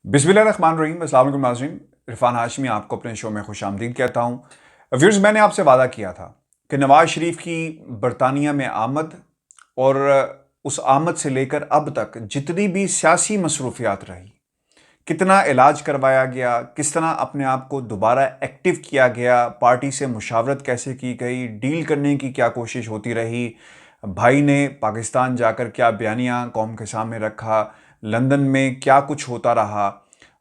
बिस्मिल्लाहिर्रहमानिर्रहीम। अस्सलाम वालेकुम नाज़रीन, इरफान हाशमी आपको अपने शो में खुशामदीद कहता हूँ। व्यूअर्स, मैंने आपसे वादा किया था कि नवाज़ शरीफ की बरतानिया में आमद और उस आमद से लेकर अब तक जितनी भी सियासी मसरूफियात रही, कितना इलाज करवाया गया, किस तरह अपने आप को दोबारा एक्टिव किया गया, पार्टी से मुशावरत कैसे की गई, डील करने की क्या कोशिश होती रही, भाई ने पाकिस्तान जाकर क्या बयानिया कौम के सामने रखा, लंदन में क्या कुछ होता रहा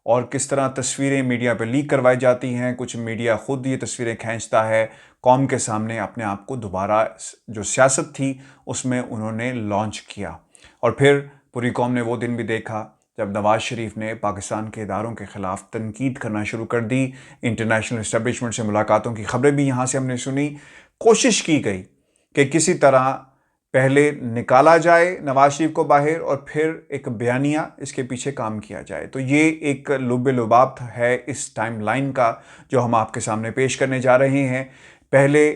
और किस तरह तस्वीरें मीडिया पर लीक करवाई जाती हैं, कुछ मीडिया खुद ये तस्वीरें खींचता है, कौम के सामने अपने आप को दोबारा जो सियासत थी उसमें उन्होंने लॉन्च किया। और फिर पूरी कौम ने वो दिन भी देखा जब नवाज़ शरीफ ने पाकिस्तान के इदारों के ख़िलाफ़ तनकीद करना शुरू कर दी। इंटरनेशनल इस्टेब्लिशमेंट से मुलाकातों की खबरें भी यहाँ से हमने सुनी। कोशिश की गई कि किसी तरह पहले निकाला जाए नवाज़ शरीफ को बाहर और फिर एक बयानिया इसके पीछे काम किया जाए। तो ये एक लुब्बे लुबाब है इस टाइम लाइन का जो हम आपके सामने पेश करने जा रहे हैं। पहले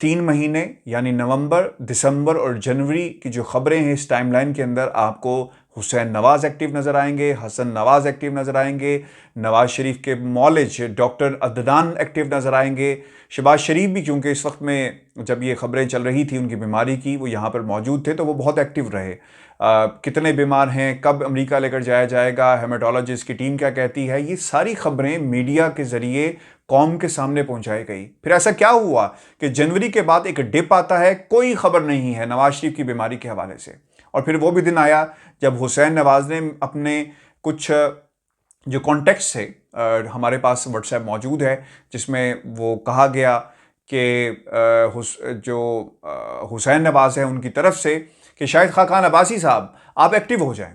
3 महीने यानी नवंबर, दिसंबर और जनवरी की जो खबरें हैं इस टाइमलाइन के अंदर आपको हुसैन नवाज़ एक्टिव नज़र आएंगे, हसन नवाज़ एक्टिव नज़र आएंगे, नवाज़ शरीफ के मौलिज डॉक्टर अदनान एक्टिव नज़र आएंगे। शहबाज शरीफ भी क्योंकि इस वक्त में जब ये खबरें चल रही थी उनकी बीमारी की, वो यहाँ पर मौजूद थे तो वो बहुत एक्टिव रहे। कितने बीमार हैं, कब अमेरिका लेकर जाया जाएगा, हेमाटोलॉजिस्ट की टीम क्या कहती है, ये सारी खबरें मीडिया के ज़रिए कौम के सामने पहुंचाई गई। फिर ऐसा क्या हुआ कि जनवरी के बाद एक डिप आता है, कोई खबर नहीं है नवाज़ शरीफ की बीमारी के हवाले से। और फिर वो भी दिन आया जब हुसैन नवाज़ ने अपने कुछ जो कॉन्टेक्स्ट थे, हमारे पास व्हाट्सएप मौजूद है जिसमें वो कहा गया कि हुसैन नवाज़ है उनकी तरफ से कि शाहिद खाकान अब्बासी साहब आप एक्टिव हो जाएं।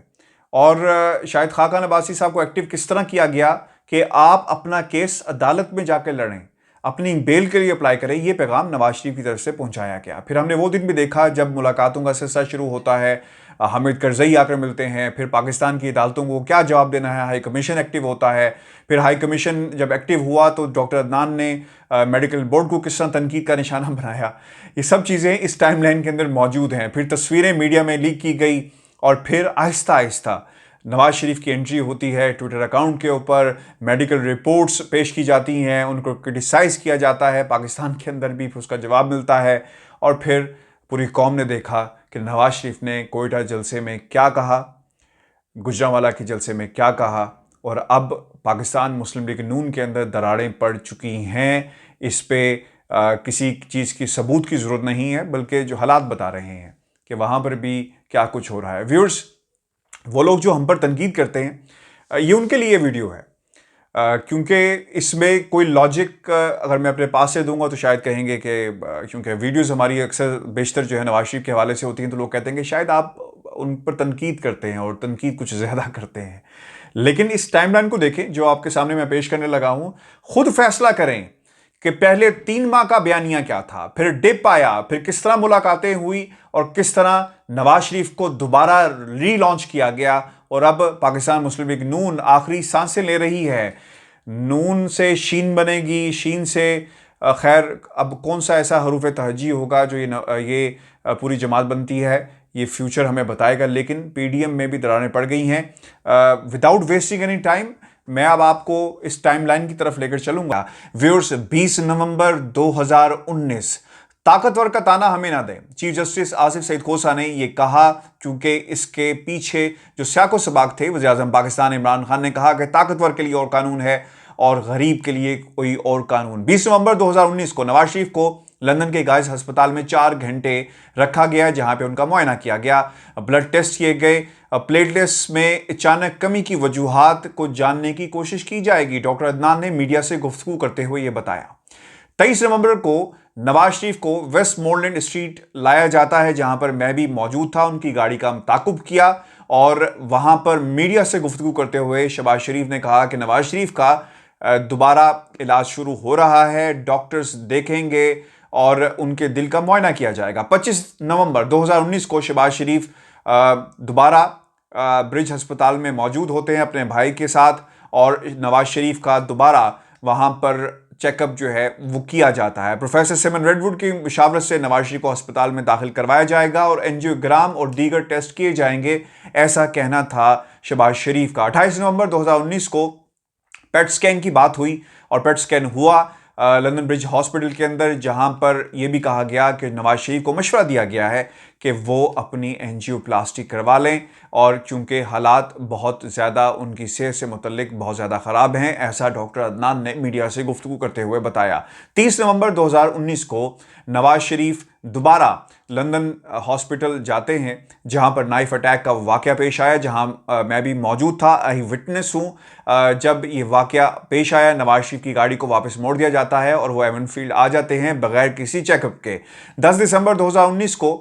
और शाहिद खाकान अब्बासी साहब को एक्टिव किस तरह किया गया कि आप अपना केस अदालत में जाकर लड़ें, अपनी बेल के लिए अप्लाई करें। ये पैगाम नवाज शरीफ की तरफ से पहुंचाया गया। फिर हमने वो दिन भी देखा जब मुलाकातों का सिलसिला शुरू होता है, हामिद करजई आकर मिलते हैं, फिर पाकिस्तान की अदालतों को क्या जवाब देना है, हाई कमीशन एक्टिव होता है। फिर हाई कमीशन जब एक्टिव हुआ तो डॉक्टर अदनान ने मेडिकल बोर्ड को किस तरह तनकीद का निशाना बनाया, ये सब चीज़ें इस टाइमलाइन के अंदर मौजूद हैं। फिर तस्वीरें मीडिया में लीक की गई और फिर आहिस्ता आहिस्ता नवाज़ शरीफ की एंट्री होती है ट्विटर अकाउंट के ऊपर, मेडिकल रिपोर्ट्स पेश की जाती हैं, उनको क्रिटिसाइज़ किया जाता है, पाकिस्तान के अंदर भी फिर उसका जवाब मिलता है। और फिर पूरी कौम ने देखा कि नवाज़ शरीफ ने कोयटा जलसे में क्या कहा, गुजरांवाला के जलसे में क्या कहा, और अब पाकिस्तान मुस्लिम लीग नून के अंदर दरारें पड़ चुकी हैं। इस पे किसी चीज़ की सबूत की ज़रूरत नहीं है, बल्कि जो हालात बता रहे हैं कि वहाँ पर भी क्या कुछ हो रहा है। व्यूअर्स, वो लोग जो हम पर तनकीद करते हैं, ये उनके लिए वीडियो है, क्योंकि इसमें कोई लॉजिक अगर मैं अपने पास से दूंगा तो शायद कहेंगे कि क्योंकि वीडियोस हमारी अक्सर बेशतर जो है नवाज शरीफ के हवाले से होती हैं, तो लोग कहते हैं कि शायद आप उन पर तनकीद करते हैं और तनकीद कुछ ज़्यादा करते हैं। लेकिन इस टाइमलाइन को देखें जो आपके सामने मैं पेश करने लगा हूं, खुद फैसला करें कि पहले 3 माह का बयानिया क्या था, फिर डिप आया, फिर किस तरह मुलाकातें हुई और किस तरह नवाज शरीफ को दोबारा रीलॉन्च किया गया। और अब पाकिस्तान मुस्लिम लीग नून आखिरी सांसें ले रही है। नून से शीन बनेगी, शीन से खैर अब कौन सा ऐसा हरूफ तहजी होगा जो ये पूरी जमात बनती है, ये फ्यूचर हमें बताएगा। लेकिन पीडीएम में भी दरारें पड़ गई हैं। विदाउट वेस्टिंग एनी टाइम मैं अब आपको इस टाइमलाइन की तरफ लेकर चलूंगा। व्यूअर्स, 20 नवंबर 2019, ताकतवर का ताना हमें ना दें, चीफ जस्टिस आसिफ सईद खोसा ने यह कहा, क्योंकि इसके पीछे जो स्याको सबाक थे वज़ीर-ए-आज़म पाकिस्तान इमरान खान ने कहा कि ताकतवर के लिए और कानून है और गरीब के लिए कोई और कानून। 20 नवंबर 2019 को नवाज शरीफ को लंदन के गाइस अस्पताल में 4 घंटे रखा गया, जहां पे उनका मुआयना किया गया, ब्लड टेस्ट किए गए, प्लेटलेट्स में अचानक कमी की वजूहात को जानने की कोशिश की जाएगी। डॉक्टर अदनान ने मीडिया से गुफ्तगू करते हुए यह बताया। 23 नवंबर को नवाज शरीफ को वेस्टमोरलैंड स्ट्रीट लाया जाता है, जहां पर मैं भी मौजूद था, उनकी गाड़ी का ताकुब किया और वहां पर मीडिया से गुफ्तगू करते हुए शहबाज शरीफ ने कहा कि नवाज शरीफ का दोबारा इलाज शुरू हो रहा है, डॉक्टर्स देखेंगे और उनके दिल का मुआयना किया जाएगा। 25 नवंबर 2019 को शहबाज शरीफ दोबारा ब्रिज अस्पताल में मौजूद होते हैं अपने भाई के साथ और नवाज शरीफ का दोबारा वहां पर चेकअप जो है वो किया जाता है। प्रोफेसर सिमन रेडवुड की मुशावरत से नवाज शरीफ को अस्पताल में दाखिल करवाया जाएगा और एंजियोग्राम और दीगर टेस्ट किए जाएंगे। ऐसा कहना था शहबाज शरीफ का। 28 नवंबर 2019 को पेट स्कैन की बात हुई और पेट स्कैन हुआ लंदन ब्रिज हॉस्पिटल के अंदर, जहां पर यह भी कहा गया कि नवाज शरीफ को मशवरा दिया गया है कि वो अपनी एंजियोप्लास्टी करवा लें, और चूंकि हालात बहुत ज़्यादा उनकी सेहत से मुतल्लिक बहुत ज़्यादा ख़राब हैं, ऐसा डॉक्टर अदनान ने मीडिया से गुफ्तगू करते हुए बताया। 30 नवंबर 2019 को नवाज शरीफ दोबारा लंदन हॉस्पिटल जाते हैं, जहां पर नाइफ अटैक का वाकया पेश आया, जहां मैं भी मौजूद था, आई विटनेस हूं। जब ये वाकया पेश आया, नवाज शरीफ की गाड़ी को वापस मोड़ दिया जाता है और वो एवनफील्ड आ जाते हैं बगैर किसी चेकअप के। 10 दिसंबर 2019 को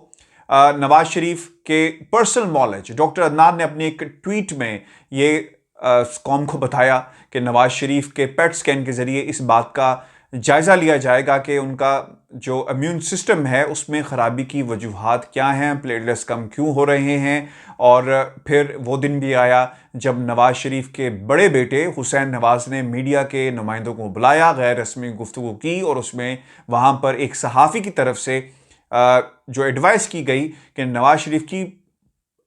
नवाज शरीफ के पर्सनल नॉलेज डॉक्टर अदनान ने अपनी एक ट्वीट में ये कौम को बताया कि नवाज शरीफ के पेट स्कैन के जरिए इस बात का जायज़ा लिया जाएगा कि उनका जो इम्यून सिस्टम है उसमें ख़राबी की वजूहात क्या हैं, प्लेटलेट्स कम क्यों हो रहे हैं। और फिर वो दिन भी आया जब नवाज शरीफ के बड़े बेटे हुसैन नवाज ने मीडिया के नुमाइंदों को बुलाया, गैर रस्मी गुफ्तगू की, और उसमें वहाँ पर एक सहाफ़ी की तरफ से जो एडवाइस की गई कि नवाज शरीफ की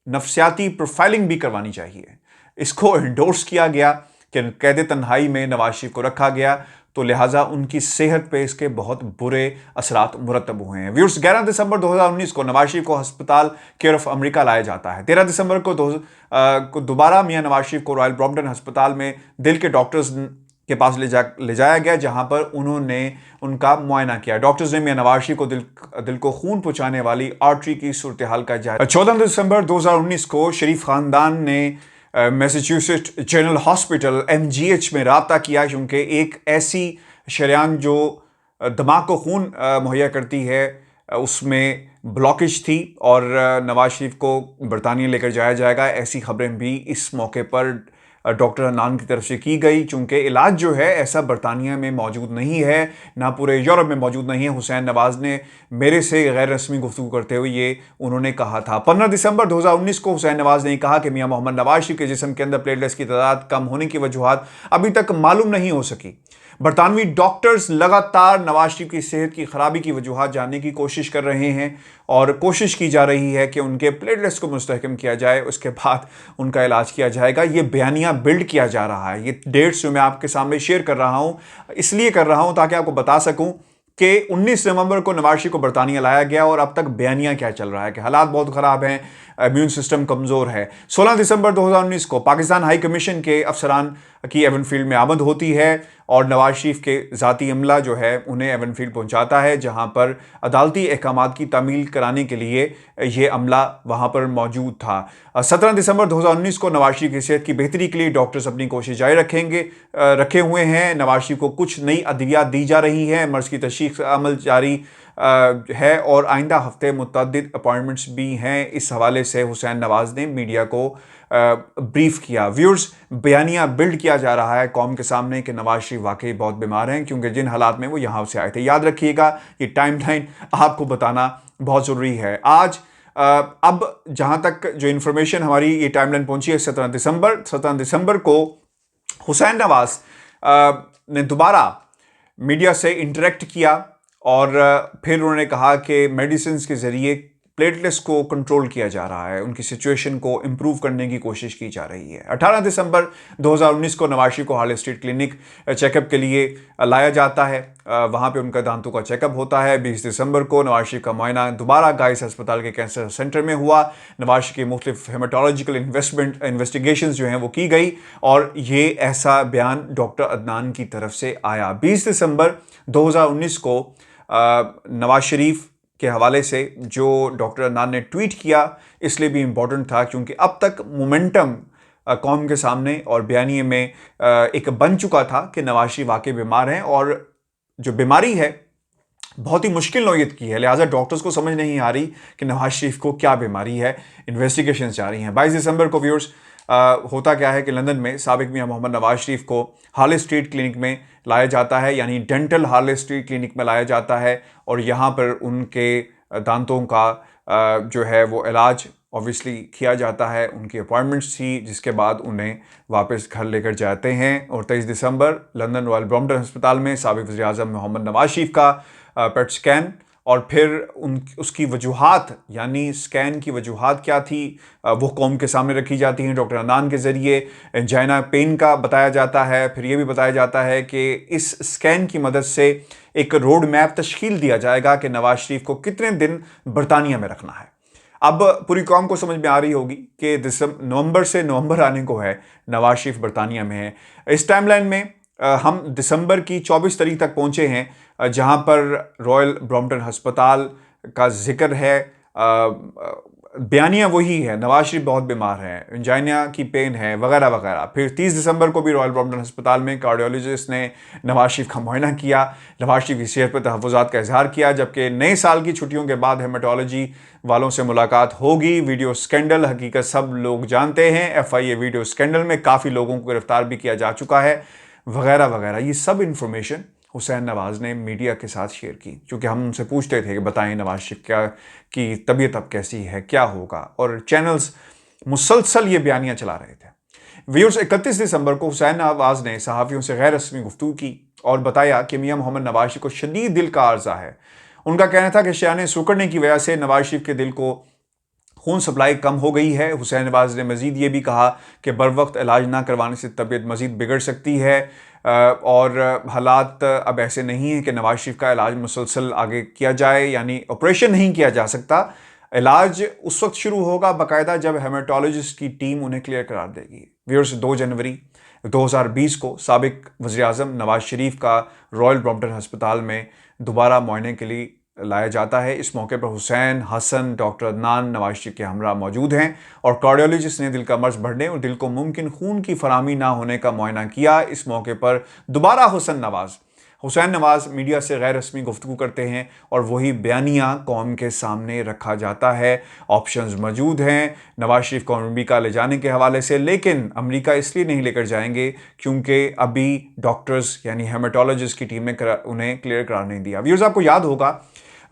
नफ्सियाती प्रोफाइलिंग भी करवानी चाहिए। इसको एंडोर्स किया गया कि कैद तन्हाई में नवाज शरीफ को रखा गया, तो लिहाजा उनकी सेहत पे इसके बहुत बुरे असरात मुरतब हुए हैं। व्यूअर्स, 11 दिसंबर 2019 को नवाज शरीफ को अस्पताल केयर ऑफ अमेरिका लाया जाता है। 13 दिसंबर को दोबारा मियां नवाज शरीफ को रॉयल ब्रॉम्पटन अस्पताल में दिल के डॉक्टर्स के पास ले जाया गया, जहां पर उन्होंने उनका मुआयना किया। डॉक्टर्स ने मियां नवाज शरीफ को दिल को खून पहुंचाने वाली आर्टरी की सूरत हाल का जायजा। 14 दिसंबर 2019 को शरीफ खानदान ने मैसाचुसेट्स जनरल हॉस्पिटल MGH में राब्ता किया, क्योंकि एक ऐसी शरेआन जो दिमाग को खून मुहैया करती है उसमें ब्लॉकेज थी, और नवाज शरीफ को बरतानिया लेकर जाया जाएगा, ऐसी खबरें भी इस मौके पर डॉक्टर अदनान की तरफ से की गई। चूंकि इलाज जो है ऐसा बरतानिया में मौजूद नहीं है, ना पूरे यूरोप में मौजूद नहीं है। हुसैन नवाज ने मेरे से गैर रस्मी गुफ्तगू करते हुए ये उन्होंने कहा था। 15 दिसंबर 2019 को हुसैन नवाज ने कहा कि मियां मोहम्मद नवाज शरीफ के जिस्म के अंदर प्लेटलेट्स की तादाद कम होने की वजूहात अभी तक मालूम नहीं हो सकी। बरतानवी डॉक्टर्स लगातार नवाज शरीफ की सेहत की खराबी की वजूहात जानने की कोशिश कर रहे हैं, और कोशिश की जा रही है कि उनके प्लेटलेट्स को मुस्तहकम किया जाए, उसके बाद उनका इलाज किया जाएगा। ये बयानिया बिल्ड किया जा रहा है। ये डेट्स जो मैं आपके सामने शेयर कर रहा हूं इसलिए कर रहा हूं ताकि आपको बता सकूं कि 19 नवंबर को नवाज शरीफ को बरतानिया लाया गया और अब तक बयानिया क्या चल रहा है कि हालात बहुत ख़राब हैं, इम्यून सिस्टम कमज़ोर है। 16 दिसंबर 2019 को पाकिस्तान हाई कमीशन के अफसरान की एवनफील्ड में आमद होती है और नवाज शरीफ के ज़ाती अमला जो है उन्हें एवनफील्ड पहुंचाता है, जहां पर अदालती अहकामात की तामील कराने के लिए ये अमला वहां पर मौजूद था। 17 दिसंबर 2019 को नवाज शरीफ की सेहत की बेहतरी के लिए डॉक्टर्स अपनी कोशिश जारी रखे हुए हैं। नवाज शरीफ को कुछ नई अद्वियात दी जा रही है, मर्ज की तशखीस का अमल जारी है, और आइंदा हफ्ते मुतअद्दिद अपॉइंटमेंट्स भी हैं। इस हवाले से हुसैन नवाज ने मीडिया को ब्रीफ किया। व्यूअर्स, बयानिया बिल्ड किया जा रहा है कौम के सामने कि नवाज शरीफ वाकई बहुत बीमार हैं, क्योंकि जिन हालात में वो यहाँ से आए थे। याद रखिएगा, ये टाइमलाइन आपको बताना बहुत ज़रूरी है। आज अब जहाँ तक जो इन्फॉर्मेशन हमारी ये टाइमलाइन पहुँची है 17 दिसंबर को हुसैन नवाज ने दोबारा मीडिया से इंटरेक्ट किया, और फिर उन्होंने कहा कि मेडिसिन के ज़रिए प्लेटलेट्स को कंट्रोल किया जा रहा है, उनकी सिचुएशन को इम्प्रूव करने की कोशिश की जा रही है। 18 दिसंबर 2019 को नवाज शरीफ को हार्ले स्ट्रीट क्लिनिक चेकअप के लिए लाया जाता है, वहाँ पे उनका दांतों का चेकअप होता है। 20 दिसंबर को नवाज शरीफ का मुआयना दोबारा गाइस अस्पताल के कैंसर सेंटर में हुआ। नवाज शरीफ की मुख्तलिफ हेमाटोलॉजिकल इन्वेस्टिगेशन जो हैं वो की गई, और ये ऐसा बयान डॉक्टर अदनान की तरफ से आया। 20 दिसंबर 2019 को नवाज शरीफ के हवाले से जो डॉक्टर अदनान ने ट्वीट किया इसलिए भी इम्पोर्टेंट था क्योंकि अब तक मोमेंटम कौम के सामने और बयानिए में एक बन चुका था कि नवाज शरीफ वाकई बीमार हैं, और जो बीमारी है बहुत ही मुश्किल नौयत की है, लिहाजा डॉक्टर्स को समझ नहीं आ रही कि नवाज शरीफ को क्या बीमारी है। इन्वेस्टिगेशन जारी हैं। 22 दिसंबर को व्यूअर्स होता क्या है कि लंदन में साबिक मियां मोहम्मद नवाज शरीफ को हार्ले स्ट्रीट क्लिनिक में लाया जाता है, यानी डेंटल हार्ले स्ट्रीट क्लिनिक में लाया जाता है, और यहाँ पर उनके दांतों का जो है वो इलाज ऑब्वियसली किया जाता है। उनकी अपॉइंटमेंट्स थी, जिसके बाद उन्हें वापस घर लेकर जाते हैं। और 23 दिसंबर लंदन रॉयल ब्रॉम्पटन अस्पताल में साबिक वज़ीर-ए-आज़म मोहम्मद नवाज शरीफ का पेट स्कैन और फिर उसकी वजूहात यानी स्कैन की वजूहात क्या थी वो कौम के सामने रखी जाती हैं। डॉक्टर अदनान के ज़रिए एंजाइना पेन का बताया जाता है। फिर ये भी बताया जाता है कि इस स्कैन की मदद से एक रोड मैप तश्कील दिया जाएगा कि नवाज शरीफ को कितने दिन बरतानिया में रखना है। अब पूरी कौम को समझ में आ रही होगी कि नवंबर से नवंबर आने को है, नवाज शरीफ बरतानिया में है। इस टाइमलाइन में हम दिसंबर की 24 तारीख तक पहुंचे हैं, जहां पर रॉयल ब्रॉम्पटन अस्पताल का जिक्र है। बयानियाँ वही है, नवाज शरीफ बहुत बीमार हैं, एंजाइना की पेन है वगैरह वगैरह। फिर 30 दिसंबर को भी रॉयल ब्रॉम्पटन अस्पताल में कार्डियोलॉजिस्ट ने नवाज शरीफ का मुआयना किया, नवाज शरीफ की सेहत पर तहफ़्फ़ुज़ात का इजहार किया। जबकि नए साल की छुट्टियों के बाद हेमाटोलॉजी वालों से मुलाकात होगी। वीडियो स्कैंडल, हकीकत सब लोग जानते हैं, FIA वीडियो स्कैंडल में काफ़ी लोगों को गिरफ्तार भी किया जा चुका है वगैरह वगैरह। ये सब इंफॉर्मेशन हुसैन नवाज ने मीडिया के साथ शेयर की, क्योंकि हम उनसे पूछते थे कि बताएं नवाज शरीफ क्या की तबीयत अब कैसी है, क्या होगा, और चैनल्स मुसलसल ये बयानियां चला रहे थे। व्यूअर्स, 31 दिसंबर को हुसैन नवाज ने सहाफ़ियों से गैर रस्मी गुफ्तगू की और बताया कि मियां मोहम्मद नवाज शरीफ को शदीद दिल का आर्जा है। उनका कहना था कि शयाने सुकड़ने की वजह से नवाज शरीफ के दिल को खून सप्लाई कम हो गई है। हुसैन नवाज ने मजीद ये भी कहा कि बर वक्त इलाज ना करवाने से तबीयत मजीद बिगड़ सकती है और हालात अब ऐसे नहीं हैं कि नवाज शरीफ का इलाज मुसलसल आगे किया जाए, यानी ऑपरेशन नहीं किया जा सकता। इलाज उस वक्त शुरू होगा बाकायदा जब हेमाटोलॉजिस्ट की टीम उन्हें क्लियर करार देगी। व्यूअर्स, 2 जनवरी 2020 को साबिक वज़ीर-ए-आज़म नवाज शरीफ का रॉयल ब्रॉम्पटन अस्पताल में दोबारा मुआयने के लिए लाया जाता है। इस मौके पर हुसैन, हसन, डॉक्टर अदनान नवाज शरीफ के हमरा मौजूद हैं और कार्डियोलॉजिस्ट ने दिल का मर्ज बढ़ने और दिल को मुमकिन खून की फराहमी ना होने का मुआयना किया। इस मौके पर दोबारा हुसैन नवाज मीडिया से गैर रस्मी गुफ्तगू करते हैं और वही बयानियाँ कौम के सामने रखा जाता है। ऑप्शंस मौजूद हैं नवाज शरीफ को अमेरिका ले जाने के हवाले से, लेकिन अमेरिका इसलिए नहीं लेकर जाएंगे क्योंकि अभी डॉक्टर्स यानी हेमाटोलॉजिस्ट की टीम ने उन्हें क्लियर करार नहीं दिया। व्यूअर्स, आपको याद होगा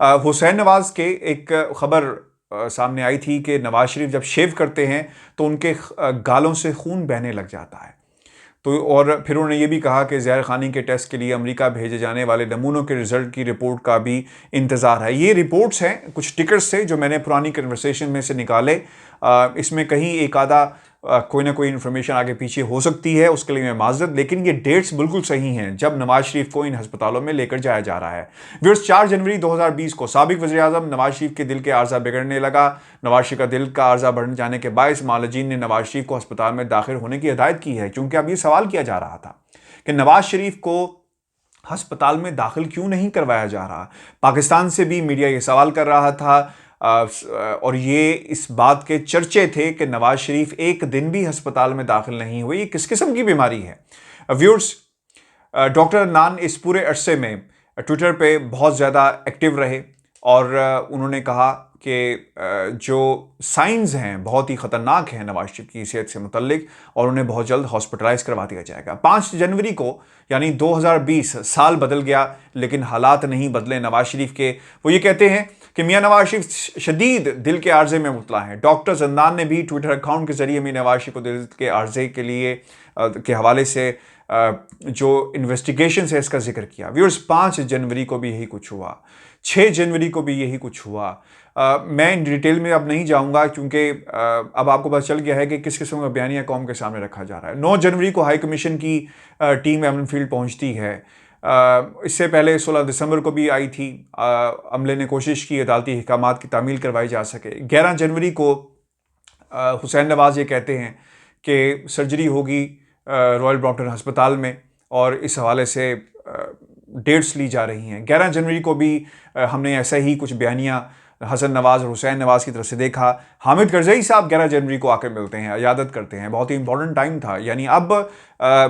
हुसैन नवाज के एक खबर सामने आई थी कि नवाज शरीफ जब शेव करते हैं तो उनके गालों से खून बहने लग जाता है। तो और फिर उन्होंने ये भी कहा कि ज़हर खानी के टेस्ट के लिए अमेरिका भेजे जाने वाले नमूनों के रिजल्ट की रिपोर्ट का भी इंतज़ार है। ये रिपोर्ट्स हैं, कुछ टिकर्स थे जो मैंने पुरानी कन्वर्सेशन में से निकाले। इसमें कहीं एक आधा कोई ना कोई इन्फॉर्मेशन आगे पीछे हो सकती है, उसके लिए मैं माजरत, लेकिन ये डेट्स बिल्कुल सही हैं जब नवाज शरीफ को इन अस्पतालों में लेकर जाया जा रहा है। व्यूअर्स, 4 जनवरी 2020 को साबिक वज़ीर-ए-आज़म नवाज शरीफ के दिल के आर्जा बिगड़ने लगा। नवाज शरीफ का दिल का आर्जा बढ़ जाने के बायस मालजीन ने नवाज शरीफ को अस्पताल में दाखिल होने की हिदायत की है, क्योंकि अब ये सवाल किया जा रहा था कि नवाज शरीफ को अस्पताल में दाखिल क्यों नहीं करवाया जा रहा। पाकिस्तान से भी मीडिया ये सवाल कर रहा था और ये इस बात के चर्चे थे कि नवाज शरीफ एक दिन भी अस्पताल में दाखिल नहीं हुए, ये किस किस्म की बीमारी है। व्यूअर्स, डॉक्टर अदनान इस पूरे अरसे में ट्विटर पे बहुत ज़्यादा एक्टिव रहे और उन्होंने कहा कि जो साइंस हैं बहुत ही ख़तरनाक हैं नवाज शरीफ की सेहत से मुतल्लिक और उन्हें बहुत जल्द हॉस्पिटलाइज करवा दिया जाएगा। 5 जनवरी को यानी 2020 साल बदल गया, लेकिन हालात नहीं बदले नवाज शरीफ के। वो ये कहते हैं कि मियां नवाज शरीफ शदीद दिल के आर्जे में मुबतला हैं। डॉक्टर अदनान ने भी ट्विटर अकाउंट के जरिए मियां नवाज शरीफ को दिल के आर्जे के लिए के हवाले से जो इन्वेस्टिगेशन है इसका जिक्र किया। व्यूअर्स, 5 जनवरी को भी यही कुछ हुआ, 6 जनवरी को भी यही कुछ हुआ। मैं इन डिटेल में अब नहीं जाऊंगा क्योंकि अब आपको पता चल गया है कि किस किस्म का बयानिया कौम के सामने रखा जा रहा है। 9 जनवरी को हाई कमीशन की टीम एमन फील्ड पहुंचती है। इससे पहले 16 दिसंबर को भी आई थी। अमले ने कोशिश की अदालती अहकामात की तामील करवाई जा सके। 11 जनवरी को हुसैन नवाज ये कहते हैं कि सर्जरी होगी रॉयल ब्रॉम्पटन अस्पताल में और इस हवाले से डेट्स ली जा रही हैं। 11 जनवरी को भी हमने ऐसा ही कुछ बयानियाँ हसन नवाज और हुसैन नवाज की तरफ से देखा। हामिद करजई साहब 11 जनवरी को आकर मिलते हैं, इयादत करते हैं। बहुत ही इंपॉर्टेंट टाइम था, यानी अब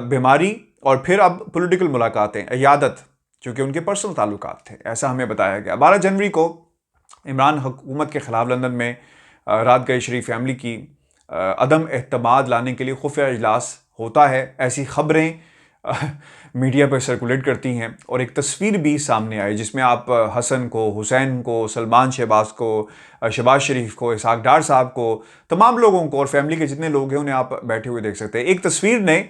बीमारी और फिर अब पॉलिटिकल मुलाकातें, इयादत, चूँकि उनके पर्सनल ताल्लुकात थे, ऐसा हमें बताया गया। 12 जनवरी को इमरान हुकूमत के ख़िलाफ़ लंदन में रात गई शरीफ फैमिली की अदम एतमाद लाने के लिए खुफिया इजलास होता है। ऐसी ख़बरें मीडिया पर सर्कुलेट करती हैं और एक तस्वीर भी सामने आई जिसमें आप हसन को, हुसैन को, सलमान शहबाज को, शहबाज शरीफ को, इसहाक डार साहब को, तमाम लोगों को और फैमिली के जितने लोग हैं उन्हें आप बैठे हुए देख सकते हैं। एक तस्वीर ने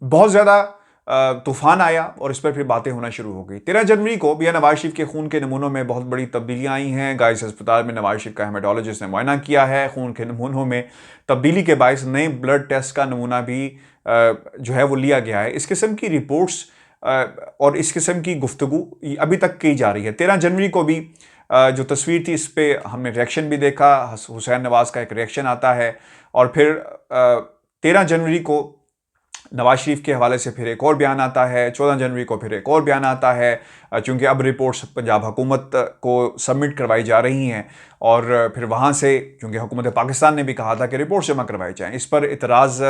बहुत ज़्यादा तूफान आया और इस पर फिर बातें होना शुरू हो गई। 13 जनवरी को मियां नवाज शरीफ के खून के नमूनों में बहुत बड़ी तब्दीलियां आई हैं। गाइस अस्पताल में नवाज शरीफ का हेमाटोलॉजिस्ट ने मुआयना किया है। खून के नमूनों में तब्दीली के बायस नए ब्लड टेस्ट का नमूना भी जो है वो लिया गया है। इस किस्म की रिपोर्ट्स और इस किस्म की गुफ्तगू अभी तक की जा रही है। 13 जनवरी को भी जो तस्वीर थी इस पर हमने रिएक्शन भी देखा। हुसैन नवाज का एक रिएक्शन आता है और फिर 13 जनवरी को नवाज शरीफ के हवाले से फिर एक और बयान आता है। 14 जनवरी को फिर एक और बयान आता है, चूँकि अब रिपोर्ट्स पंजाब हुकूमत को सबमिट करवाई जा रही हैं और फिर वहाँ से चूँकि हुकूमत पाकिस्तान ने भी कहा था कि रिपोर्ट जमा करवाई जाएँ। इस पर इतराज़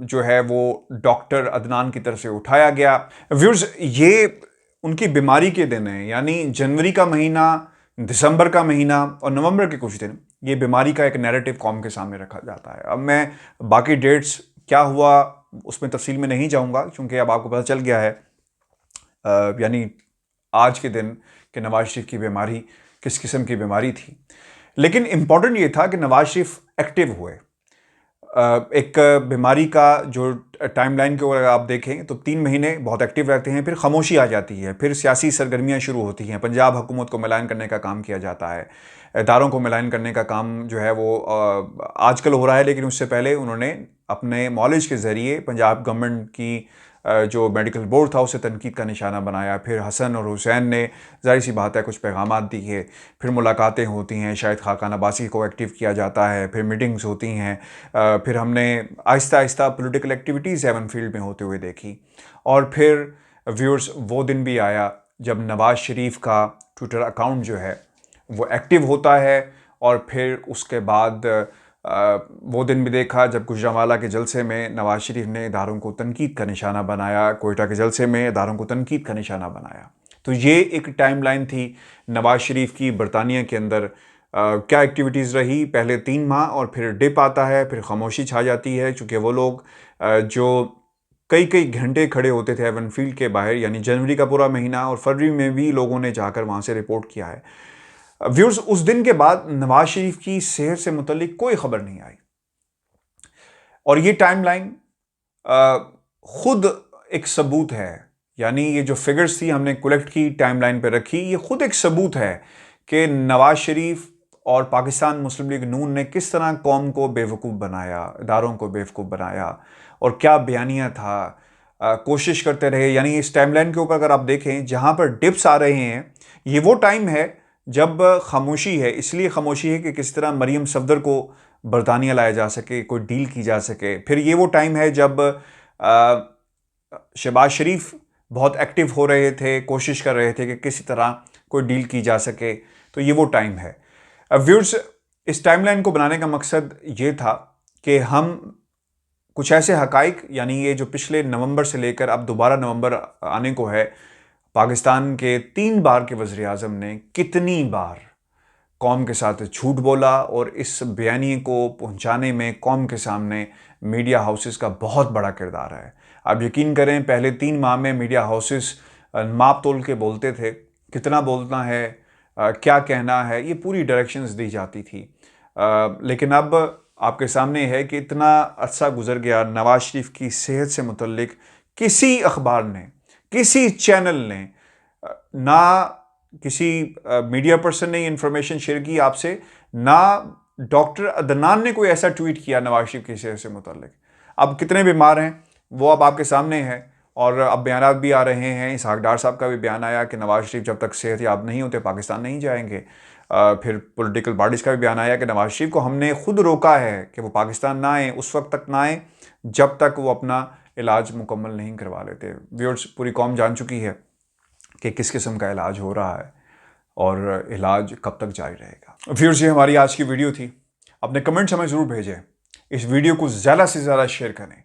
जो है वो डॉक्टर अदनान की तरफ से उठाया गया। व्यूअर्स, ये उनकी बीमारी के दिन हैं, यानी जनवरी का महीना, दिसंबर का महीना और नवंबर के कुछ दिन ये बीमारी का एक नैरेटिव कौम के सामने रखा जाता है। अब मैं बाकी डेट्स क्या हुआ उसमें तफसील में नहीं जाऊंगा, क्योंकि अब आपको पता चल गया है यानी आज के दिन कि नवाज शरीफ की बीमारी किस किस्म की बीमारी थी। लेकिन इम्पॉर्टेंट ये था कि नवाज शरीफ एक्टिव हुए। एक बीमारी का जो टाइमलाइन के ऊपर आप देखें तो 3 महीने बहुत एक्टिव रहते हैं, फिर खामोशी आ जाती है, फिर सियासी सरगर्मियां शुरू होती हैं। पंजाब हुकूमत को मिलान करने का काम किया जाता है, इदारों को मिलान करने का काम जो है वो आजकल हो रहा है, लेकिन उससे पहले उन्होंने अपने मॉलेज के ज़रिए पंजाब गवर्नमेंट की जो मेडिकल बोर्ड था उसे तनकीद का निशाना बनाया। फिर हसन और हुसैन ने ज़ाहिर सी बात है कुछ पैगामात दिए, फिर मुलाकातें होती हैं, शाहिद खाकान अब्बासी को एक्टिव किया जाता है, फिर मीटिंग्स होती हैं, फिर हमने Aahista Aahista political activities haven field में होते हुए देखी। और फिर व्यूअर्स, वो दिन भी आया जब नवाज शरीफ का ट्विटर अकाउंट जो है वो एक्टिव होता है और फिर उसके बाद वो दिन भी देखा जब गुजरांवाला के जलसे में नवाज शरीफ ने इदारों को तनकीद का निशाना बनाया, कोयटा के जलसे में इदारों को तनकीद का निशाना बनाया। तो ये एक टाइमलाइन थी नवाज शरीफ की बरतानिया के अंदर क्या एक्टिविटीज़ रही। पहले 3 माह और फिर डिप आता है, फिर खामोशी छा जाती है, क्योंकि वो लोग जो कई कई घंटे खड़े होते थे हेवन फील्ड के बाहर, यानी जनवरी का पूरा महीना और फरवरी में भी लोगों ने जाकर वहाँ से रिपोर्ट किया है। व्यूअर्स, उस दिन के बाद नवाज शरीफ की सेहत से मुतल्लिक कोई खबर नहीं आई और ये टाइमलाइन खुद एक सबूत है, यानी ये जो फिगर्स थी हमने कलेक्ट की टाइमलाइन पे रखी, ये खुद एक सबूत है कि नवाज शरीफ और पाकिस्तान मुस्लिम लीग नून ने किस तरह कौम को बेवकूफ़ बनाया, इदारों को बेवकूफ़ बनाया और क्या बयानिया था। कोशिश करते रहे, यानी इस टाइमलाइन के ऊपर अगर आप देखें जहाँ पर डिप्स आ रहे हैं, ये वो टाइम है जब खामोशी है। इसलिए खामोशी है कि किस तरह मरीम सफदर को बरतानिया लाया जा सके, कोई डील की जा सके। फिर ये वो टाइम है जब शहबाज शरीफ बहुत एक्टिव हो रहे थे, कोशिश कर रहे थे कि किसी तरह कोई डील की जा सके। तो ये वो टाइम है। व्यूअर्स, इस टाइमलाइन को बनाने का मकसद ये था कि हम कुछ ऐसे हकाइक, यानी ये जो पिछले नवंबर से लेकर अब दोबारा नवंबर आने को है, पाकिस्तान के 3 बार के वज़ीर आज़म ने कितनी बार कौम के साथ झूठ बोला और इस बयानी को पहुंचाने में कौम के सामने मीडिया हाउसेस का बहुत बड़ा किरदार है। आप यकीन करें, पहले 3 माह में मीडिया हाउसेस माप तोल के बोलते थे, कितना बोलना है, क्या कहना है, ये पूरी डायरेक्शंस दी जाती थी। लेकिन अब आपके सामने है कि इतना अरसा गुजर गया, नवाज शरीफ की सेहत से मुतल्लिक किसी अखबार ने, किसी चैनल ने, ना किसी मीडिया पर्सन ने इंफॉर्मेशन शेयर की आपसे, ना डॉक्टर अदनान ने कोई ऐसा ट्वीट किया नवाज शरीफ की सेहत से मुतल्लिक। अब कितने बीमार हैं वो अब आपके सामने है और अब बयान भी आ रहे हैं। इसहाक डार साहब का भी बयान आया कि नवाज शरीफ जब तक सेहत याब नहीं होते पाकिस्तान नहीं जाएंगे। फिर पॉलिटिकल पार्टीज़ का भी बयान आया कि नवाज शरीफ को हमने खुद रोका है कि वो पाकिस्तान ना आए, उस वक्त तक ना आए जब तक वो अपना इलाज मुकम्मल नहीं करवा लेते। व्यूअर्स, पूरी कौम जान चुकी है कि किस किस्म का इलाज हो रहा है और इलाज कब तक जारी रहेगा। व्यूअर्स, ये हमारी आज की वीडियो थी। अपने कमेंट्स हमें ज़रूर भेजें, इस वीडियो को ज़्यादा से ज़्यादा शेयर करें,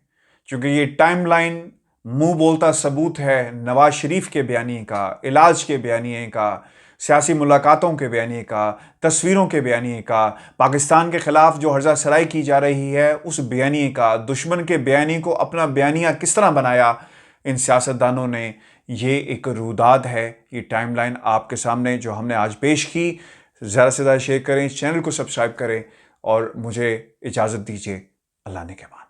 क्योंकि ये टाइमलाइन मुंह बोलता सबूत है नवाज शरीफ के बयानी का, इलाज के बयानी का, सियासी मुलाकातों के बयानी का, तस्वीरों के बयानी का, पाकिस्तान के ख़िलाफ़ जो हर्जा सराई की जा रही है उस बयानी का, दुश्मन के बयानी को अपना बयानिया किस तरह बनाया इन सियासतदानों ने, ये एक रुदाद है। ये टाइमलाइन आपके सामने जो हमने आज पेश की, ज़्यादा से ज़्यादा शेयर करें, चैनल को सब्सक्राइब करें और मुझे इजाज़त दीजिए। अल्लाह ने के बाद।